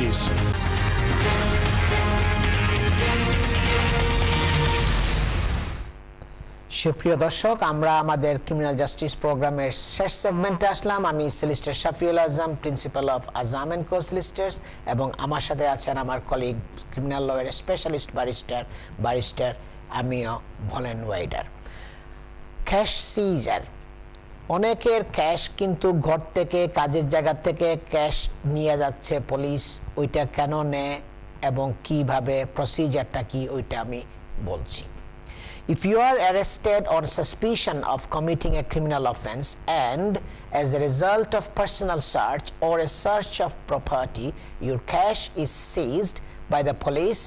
Justice. সুপ্রিয় দর্শক, আমরা আমাদের ক্রিমিনাল জাস্টিস প্রোগ্রামের শেষ সেগমেন্টে আসলাম। আমি solicitor Shafiul Azam, principal of Azam and co solicitors, এবং আমার সাথে আছেন আমার colleague criminal lawyer specialist barrister আমিও ভলেন ওয়াইডার। ক্যাশ সিজার, অনেকের ক্যাশ কিন্তু ঘর থেকে, কাজের জায়গা থেকে ক্যাশ নিয়ে যাচ্ছে পুলিশ। ওইটা কেন নেয় এবং কিভাবে, প্রসিজারটা কি, ওইটা আমি বলছি। If you are arrested on suspicion of committing a criminal offense and as a result of personal search or a search of property, your cash is seized by the police,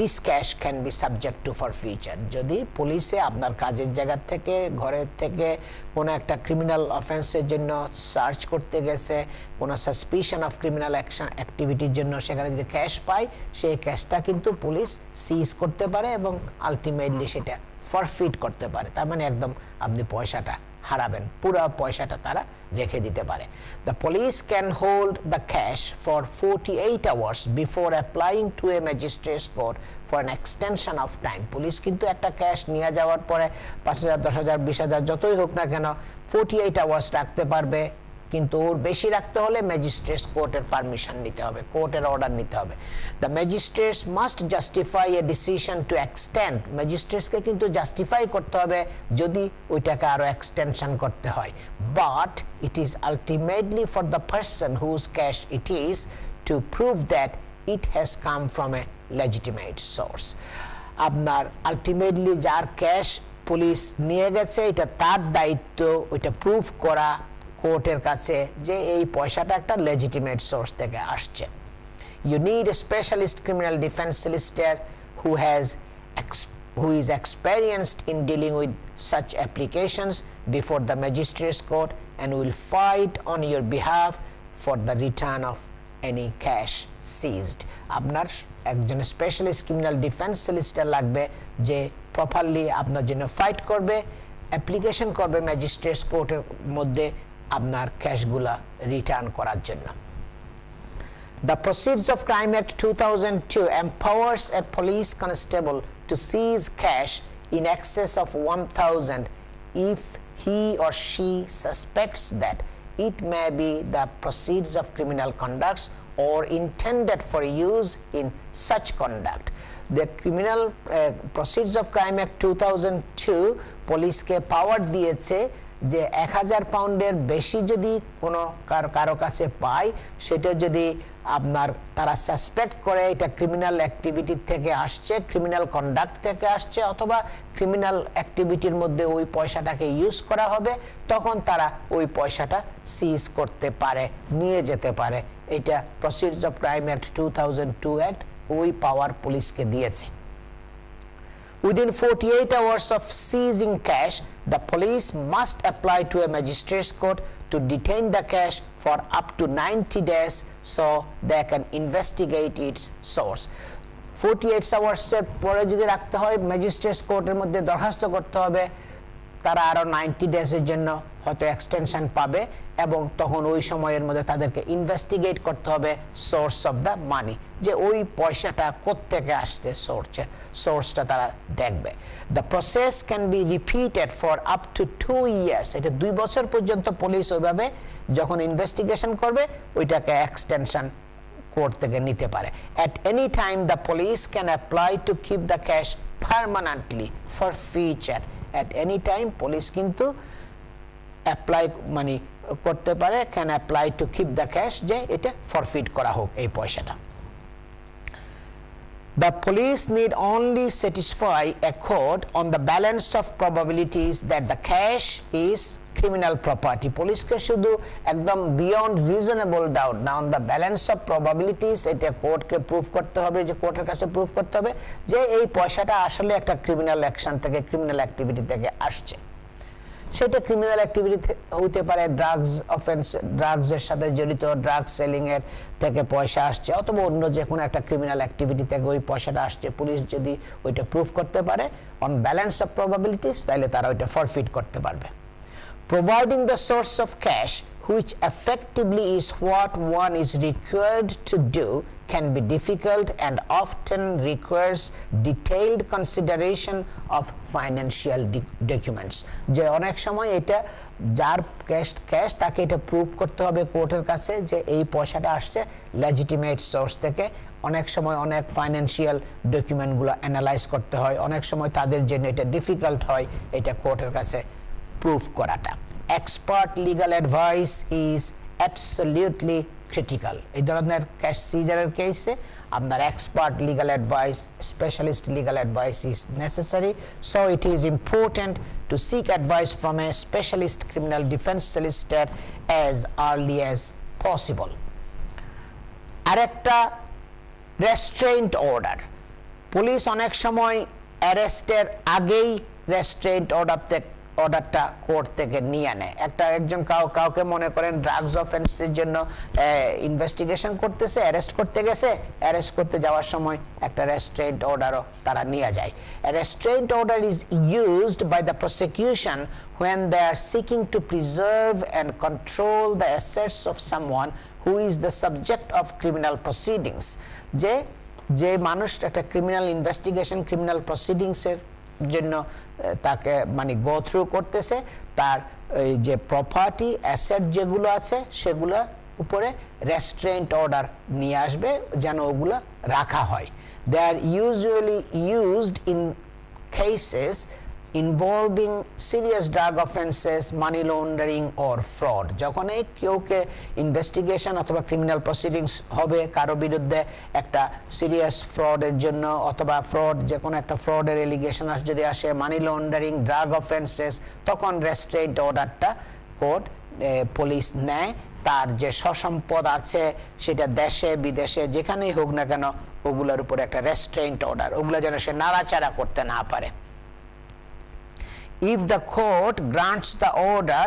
this cash can be subject to forfeiture. যদি পুলিশে আপনার কাজের জায়গা থেকে, ঘরের থেকে কোনো একটা ক্রিমিনাল অফেন্সের জন্য সার্চ করতে গেছে, কোনো সাসপিশন অফ ক্রিমিনাল অ্যাক্টিভিটির জন্য সেখানে যদি ক্যাশ পায়, সেই ক্যাশটা কিন্তু পুলিশ সিজ করতে পারে এবং আলটিমেটলি সেটা ফরফিট করতে পারে। তার মানে একদম আপনি পয়সাটা হারাবেন, পুরো পয়সাটা তারা রেখে দিতে পারে। The police can hold the cash for 48 hours before applying to a magistrate's court for an extension of time. Police কিন্তু একটা ক্যাশ নিয়ে যাওয়ার পরে 5,000, 10,000, 20,000 যতই হোক না কেন 48 আওয়ার্স রাখতে পারবে, কিন্তু ওর বেশি রাখতে হলে ম্যাজিস্ট্রেটস কোর্টের পারমিশন নিতে হবে, কোর্টের অর্ডার নিতে হবে। The magistrates must justify a decision to extend, ম্যাজিস্ট্রেটসকে কিন্তু জাস্টিফাই করতে হবে যদি ওইটাকে আরো এক্সটেনশন করতে হয়। But it is ultimately for the person whose cash it is to prove that it has come from a legitimate source. আপনার আলটিমেটলি যার ক্যাশ পুলিশ নিয়ে গেছে, এটা তার দায়িত্ব ওইটা প্রুভ করা কোর্টের কাছে যে এই পয়সাটা একটা লেজিটিমেট সোর্স থেকে আসছে। You need a specialist criminal defense solicitor who is experienced in dealing with such applications before the magistrate's court and will fight on your behalf for the return of any cash seized. আপনার একজন specialist criminal defence solicitor লাগবে যে properly আপনার জন্য fight করবে, application করবে magistrates কোর্টের মধ্যে আপনার ক্যাশগুলা রিটার্ন করার জন্য। The Proceeds of Crime Act 2002 empowers a police constable to seize cash in excess of 1,000 if he or she suspects that it may be the proceeds of criminal conduct or intended for use in such conduct. The Criminal Proceeds of Crime Act 2002 পুলিশকে পাওয়ার দিয়েছে যে 1,000 পাউন্ডের বেশি যদি কোনো কারো কাছে পায়, সেটা যদি আপনার তারা সাসপেক্ট করে এটা ক্রিমিনাল অ্যাক্টিভিটি থেকে আসছে, ক্রিমিনাল কন্ডাক্ট থেকে আসছে, অথবা ক্রিমিনাল অ্যাক্টিভিটির মধ্যে ওই পয়সাটাকে ইউজ করা হবে, তখন তারা ওই পয়সাটা সিজ করতে পারে, নিয়ে যেতে পারে। এটা proceeds of crime act 2002 act ওই পাওয়ার পুলিশকে দিয়েছে। Within 48 hours of seizing cash, the police must apply to a magistrate's court to detain the cash for up to 90 days so they can investigate its source. 48 hours এর পরে যদি রাখতে হয়, magistrates কোর্টের মধ্যে দরখাস্ত করতে হবে, তারা আরো 90 ডেজের জন্য হয়তো এক্সটেনশন পাবে, এবং তখন ওই সময়ের মধ্যে তাদেরকে ইনভেস্টিগেট করতে হবে সোর্স অফ দ্য মানি, যে ওই পয়সাটা কোত্থেকে আসছে, সোর্সটা তারা দেখবে। The process can be repeated for up to 2 years। এটা 2 বছর পর্যন্ত পুলিশ ওইভাবে যখন ইনভেস্টিগেশন করবে ওইটাকে এক্সটেনশন কোর্ট থেকে নিতে পারে। At any time the police can apply to keep the cash permanently for future. At any time police কিন্তু অ্যাপ্লাই মানে করতে পারে, can apply to keep the cash, যে এটা ফরফিট করা হোক এই পয়সাটা। The police need only satisfy a court on the balance of probabilities that the cash is criminal property. পুলিশকে শুধু একদম বিয়ন্ড রিজনেবল ডাউট না, on the balance of probabilities এটা কোর্টকে প্রুফ করতে হবে, যে কোর্টের কাছে প্রুফ করতে হবে যে এই পয়সাটা আসলে একটা ক্রিমিনাল অ্যাকশন থেকে, ক্রিমিনাল অ্যাক্টিভিটি থেকে আসছে। সেটা ক্রিমিনাল অ্যাক্টিভিটি হতে পারে, ড্রাগস অফেন্স, ড্রাগসের সাথে জড়িত, ড্রাগস সেলিং এর থেকে পয়সা আসছে, অথবা অন্য যে কোনো একটা ক্রিমিনাল অ্যাক্টিভিটি থেকে ওই পয়সাটা আসছে। পুলিশ যদি ওইটা প্রুফ করতে পারে অন ব্যালেন্স অফ প্রবাবিলিটিস, তাহলে তারা ওইটা ফরফিট করতে পারবে। Providing the source of cash which effectively is what one is required to do, can be difficult and often requires detailed consideration of financial documents. যে অনেক সময় এটা যার ক্যাশ তাকে এটা প্রুভ করতে হবে কোর্টের কাছে যে এই পয়সাটা আসছে লেজিটিমেট সোর্স থেকে। অনেক সময় অনেক ফাইন্যান্সিয়াল ডকুমেন্টগুলো অ্যানালাইজ করতে হয়, অনেক সময় তাদের জন্য এটা ডিফিকাল্ট হয় এটা কোর্টের কাছে প্রুফ করাটা। Expert legal advice is absolutely critical. এই ধরনের ক্যাশ সিজারের কেসে আপনার expert legal advice, specialist legal advice is necessary, so it is important to seek advice from a specialist criminal defence solicitor as early as possible. আরেকটা রেস্ট্রেইন্ট order. Police অনেক সময় অ্যারেস্টের আগেই রেস্ট্রেইন্ট অর্ডারটা court থেকে নিয়ে নেয়। একজন কাউকে মনে করেন ড্রাগস অফেন্সের জন্য ইনভেস্টিগেশন করতেছে, অ্যারেস্ট করতে গেছে, অ্যারেস্ট করতে যাওয়ার সময় একটা রেস্ট্রেইন্ট অর্ডারও তারা নিয়ে যায়। A restraint order is used by the prosecution when they are seeking to preserve and control the assets of someone who is the subject of criminal proceedings. যে মানুষ একটা ক্রিমিনাল ইনভেস্টিগেশন, ক্রিমিনাল প্রসিডিংসের জন্য তাকে মানে গো থ্রু করতেছে, তার এই যে প্রপার্টি অ্যাসেট যেগুলো আছে সেগুলোর উপরে রেস্ট্রেইন্ট অর্ডার নিয়ে আসবে যেন ওগুলো রাখা হয়। They are usually used in cases involving serious drug offences, money laundering or fraud. যখন এই কেউকে ইনভেস্টিগেশন অথবা ক্রিমিনাল প্রসিডিংস হবে কারো বিরুদ্ধে একটা সিরিয়াস ফ্রডের জন্য, অথবা ফ্রড যে কোনো একটা ফ্রডের এলিগেশন যদি আসে, মানি লন্ডারিং, ড্রাগ অফেন্সেস, তখন রেস্ট্রেইন্ট অর্ডারটা কোর্ট পুলিশ নেয়। তার যে সসম্পদ আছে সেটা দেশে বিদেশে যেখানেই হোক না কেন ওগুলোর উপরে একটা রেস্ট্রেইন্ট অর্ডার, ওগুলো যেন সে নাড়াচাড়া করতে না পারে। If the court grants the order,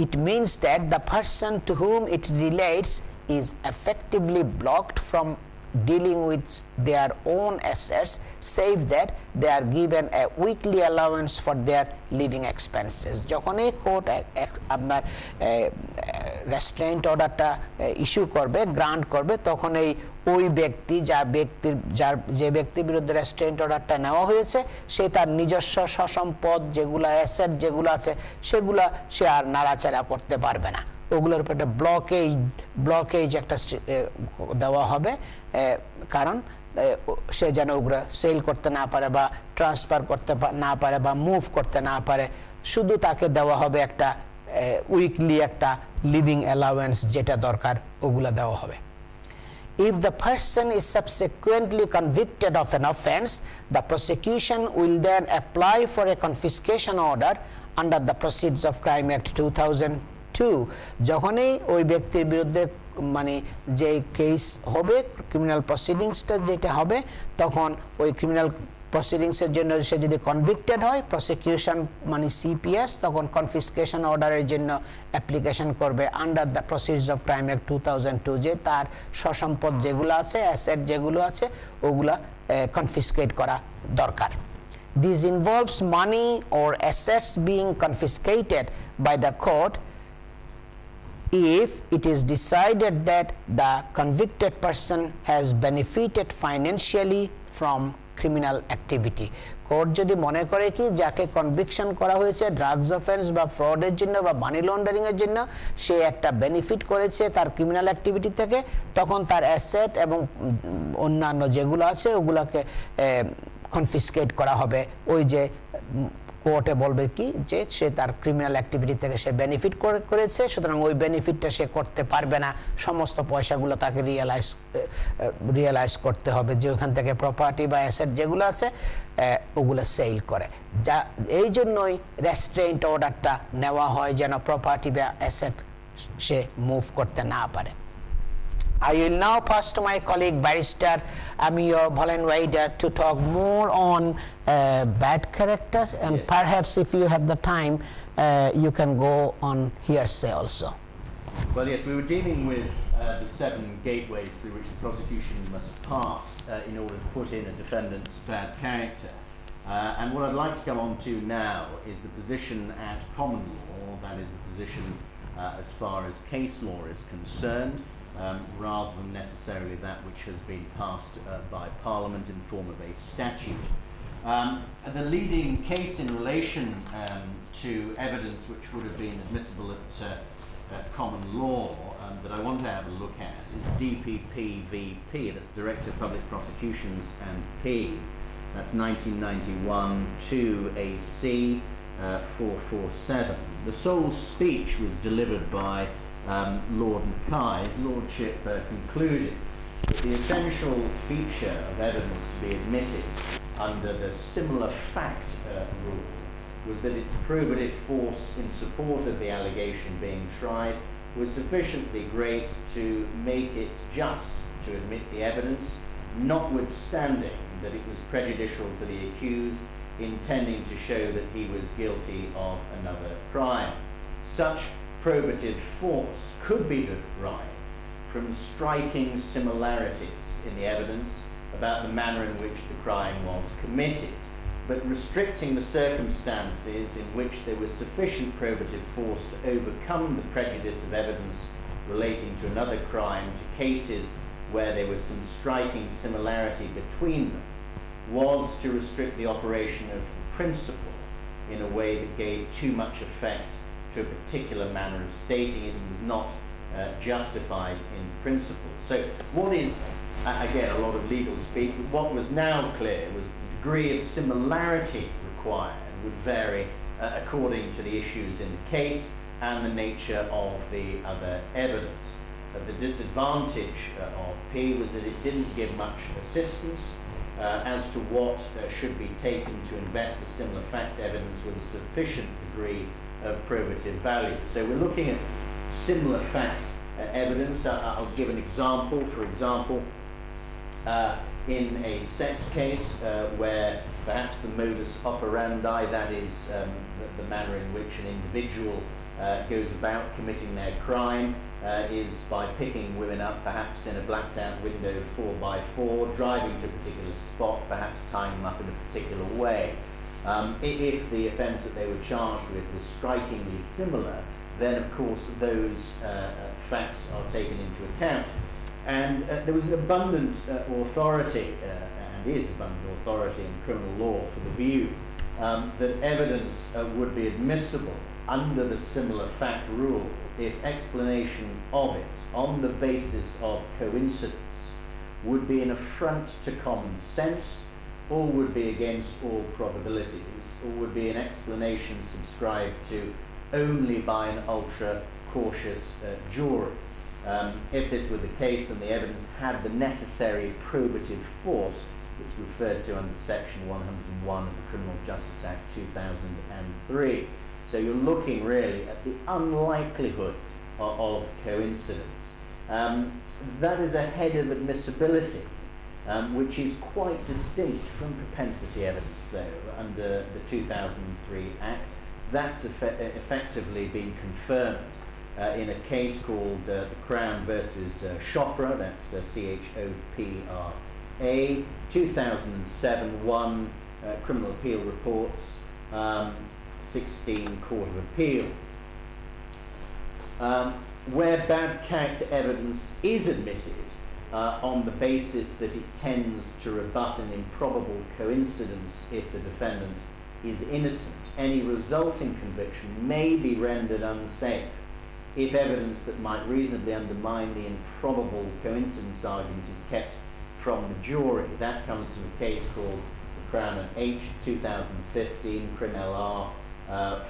it means that the person to whom it relates is effectively blocked from dealing with their own assets, save that they are given a weekly allowance for their living expenses. যখন এই court আপনার রেস্ট্রেইন্ট অর্ডারটা issue করবে, grant করবে, তখন ওই ব্যক্তি যে ব্যক্তির বিরুদ্ধে রেস্ট্রেইন্ট অর্ডারটা নেওয়া হয়েছে সে তার নিজস্ব সসম্পদ যেগুলো অ্যাসেট যেগুলো আছে সেগুলো সে আর নাড়াচাড়া করতে পারবে না। ওগুলোর উপর একটা ব্লকেজ একটা দেওয়া হবে, কারণ সে যেন ওগুলো সেল করতে না পারে বা ট্রান্সফার করতে না পারে বা মুভ করতে না পারে। শুধু তাকে দেওয়া হবে একটা উইকলি একটা লিভিং অ্যালাউয়েন্স যেটা দরকার ওগুলো দেওয়া হবে। If the person is subsequently convicted of an offense, the prosecution will then apply for a confiscation order under the Proceeds of Crime Act 2002. যখনই ওই ব্যক্তির বিরুদ্ধে মানে যে কেস হবে, ক্রিমিনাল প্রসিডিংসটা যেটা হবে, তখন ওই ক্রিমিনাল প্রসিডিংসের জন্য সে যদি কনভিক্টেড হয়, প্রসিকিউশন মানে সিপিএস তখন কনফিসকেশন অর্ডারের জন্য অ্যাপ্লিকেশন করবে under the proceedings of crime act 2002, যে তার সসম্পদ যেগুলো আছে, অ্যাসেট যেগুলো আছে ওগুলা কনফিসকেট করা দরকার। This involves money or assets being confiscated by the court if it is decided that the convicted person has benefited financially from criminal activity. Court যদি মনে করে কি যাকে কনভিকশন করা হয়েছে ড্রাগস অফেন্স বা ফ্রডের জন্য বা মানি লন্ডারিং এর জন্য সে একটা বেনিফিট করেছে তার ক্রিমিনাল অ্যাক্টিভিটি থেকে, তখন তার অ্যাসেট এবং অন্যান্য যেগুলো আছে ওগুলোকে কনফিসকেট করা হবে। ওই যে কোর্টে বলবে কি যে সে তার ক্রিমিনাল অ্যাক্টিভিটি থেকে সে বেনিফিট করেছে, সুতরাং ওই বেনিফিটটা সে করতে পারবে না, সমস্ত পয়সাগুলো তাকে রিয়েলাইজ করতে হবে যে ওখান থেকে প্রপার্টি বা অ্যাসেট যেগুলো আছে ওগুলো সেল করে। যা এই জন্যই রেস্ট্রেইন্ট অর্ডারটা নেওয়া হয় যেন প্রপার্টি বা অ্যাসেট সে মুভ করতে না পারে। I will now pass to my colleague Barrister Amir Vollenweider to talk more on bad character, and yes, perhaps if you have the time you can go on hearsay also. Well, yes, we were dealing with the 7 gateways through which the prosecution must pass in order to put in a defendant's bad character. And what I'd like to come on to now is the position at common law, that is the position as far as case law is concerned, rather than necessarily that which has been passed by Parliament in the form of a statute. The leading case in relation to evidence which would have been admissible at common law that I want to have a look at is DPP v. P, that's Director of Public Prosecutions and P. That's 1991 2 AC 447. The sole speech was delivered by Lord Mackay. His Lordship concluded that the essential feature of evidence to be admitted under the similar fact rule was that its probative force in support of the allegation being tried was sufficiently great to make it just to admit the evidence, notwithstanding that it was prejudicial to the accused, intending to show that he was guilty of another crime. Such probative force could be derived from striking similarities in the evidence about the manner in which the crime was committed, but restricting the circumstances in which there was sufficient probative force to overcome the prejudice of evidence relating to another crime to cases where there was some striking similarity between them was to restrict the operation of the principle in a way that gave too much effect to a particular manner of stating it and was not justified in principle. So what is, again, a lot of legal speak, but what was now clear was the degree of similarity required would vary according to the issues in the case and the nature of the other evidence. The disadvantage of P was that it didn't give much assistance as to what should be taken to invest the similar fact evidence with a sufficient degree of probative value. So we're looking at similar fact evidence. I'll give an example. For example, in a sex case where perhaps the modus operandi, that is the manner in which an individual goes about committing their crime, is by picking women up perhaps in a blacked out window 4x4, driving to a particular spot, perhaps tying them up in a particular way. If the offence that they were charged with was strikingly similar, then of course those facts are taken into account. And there was an abundant authority, and is abundant authority in criminal law for the view that evidence would be admissible under the similar fact rule if explanation of it on the basis of coincidence would be an affront to common sense, or would be against all probabilities, or would be an explanation subscribed to only by an ultra cautious jury. If this were the case, then the evidence had the necessary probative force, which is referred to under Section 101 of the Criminal Justice Act 2003. So you're looking really at the unlikelihood of coincidence. That is ahead of admissibility, which is quite distinct from propensity evidence, though, under the 2003 Act. That's effectively been confirmed in a case called the Crown versus Chopra, that's CHOPRA, 2007 1 Criminal Appeal Reports, 16 Court of Appeal. Where bad character evidence is admitted on the basis that it tends to rebut an improbable coincidence if the defendant is innocent, any resulting conviction may be rendered unsafe if evidence that might reasonably undermine the improbable coincidence argument is kept from the jury. That comes from a case called the Crown and H, 2015, Crim LR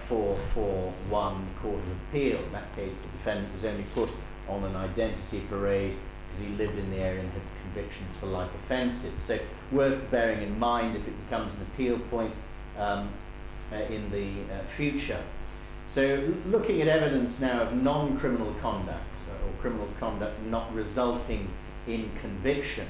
441, Court of Appeal. In that case, the defendant was only put on an identity parade because he lived in the area and had convictions for like offences. So worth bearing in mind if it becomes an appeal point in the future. So looking at evidence now of non-criminal conduct or criminal conduct not resulting in conviction,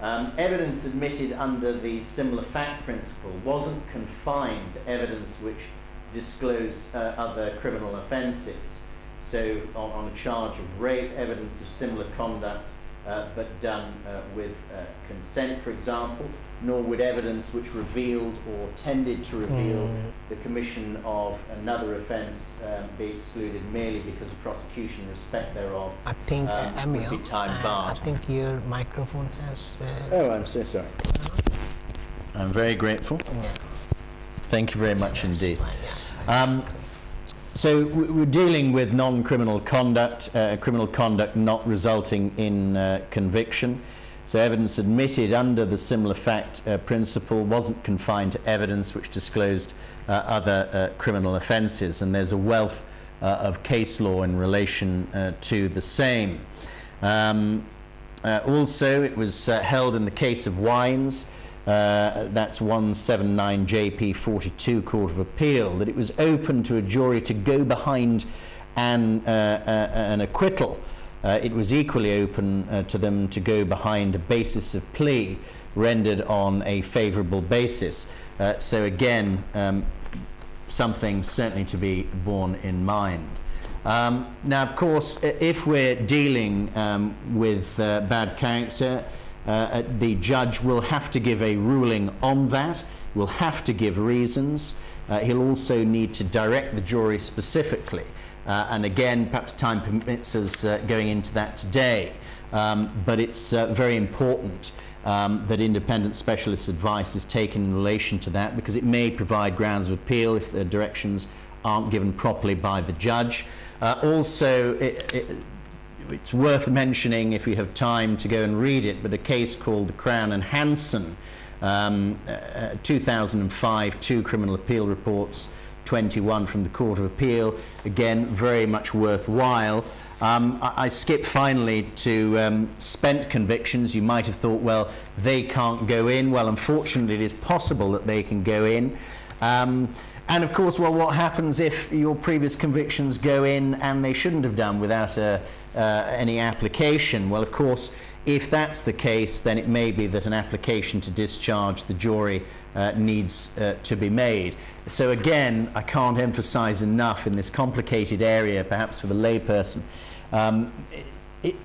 evidence admitted under the similar fact principle wasn't confined to evidence which disclosed other criminal offences. So on a charge of rape, evidence of similar conduct but done with consent, for example, nor would evidence which revealed or tended to reveal the commission of another offence be excluded merely because of prosecution in respect thereof. I think would be time barred. I think your microphone has Oh, I'm so sorry. I'm very grateful. yeah. Thank you very much indeed. Yeah. So we're dealing with non-criminal conduct, criminal conduct not resulting in conviction. So evidence admitted under the similar fact principle wasn't confined to evidence which disclosed other criminal offences, and there's a wealth of case law in relation to the same. Also, it was held in the case of Wines, that's 179 JP 42 Court of Appeal, that it was open to a jury to go behind an acquittal. It was equally open to them to go behind a basis of plea rendered on a favourable basis. So again, something certainly to be borne in mind. Now, of course, if we're dealing with bad character, the judge will have to give a ruling on that, will have to give reasons. He'll also need to direct the jury specifically. And again, perhaps time permits us going into that today. But it's very important that independent specialist advice is taken in relation to that, because it may provide grounds of appeal if the directions aren't given properly by the judge. Also, it's worth mentioning, if we have time to go and read it, but a case called the Crown and Hanson, 2005, 2 criminal appeal reports, 21 from the Court of Appeal, again very much worthwhile. I skip finally to spent convictions. You might have thought, well, they can't go in. Well, unfortunately, it is possible that they can go in. And of course, well, what happens if your previous convictions go in and they shouldn't have done without any application? Well, of course, if that's the case, then it may be that an application to discharge the jury needs to be made. So again, I can't emphasize enough in this complicated area, perhaps for the layperson,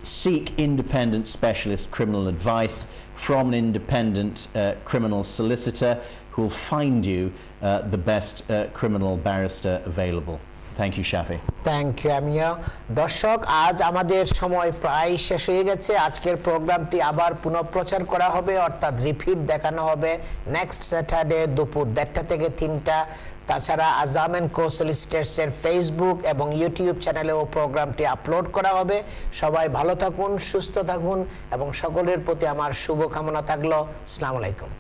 seek independent specialist criminal advice from an independent criminal solicitor who will find you the best criminal barrister available. Thank you, Shafi. Thank you, Amir. দর্শক, আজ আমাদের সময় প্রায় শেষ হয়ে গেছে। আজকের প্রোগ্রামটি আবার পুনঃপ্রচার করা হবে, অর্থাৎ রিপিট দেখানো হবে নেক্সট স্যাটারডে দুপুর 1:30 থেকে 3টা। তাছাড়া আজাম এন্ড কো সলিসিটার্সের ফেসবুক এবং ইউটিউব চ্যানেলেও প্রোগ্রামটি আপলোড করা হবে। সবাই ভালো থাকুন, সুস্থ থাকুন এবং সকলের প্রতি আমার শুভকামনা থাকলো। আসসালামু আলাইকুম।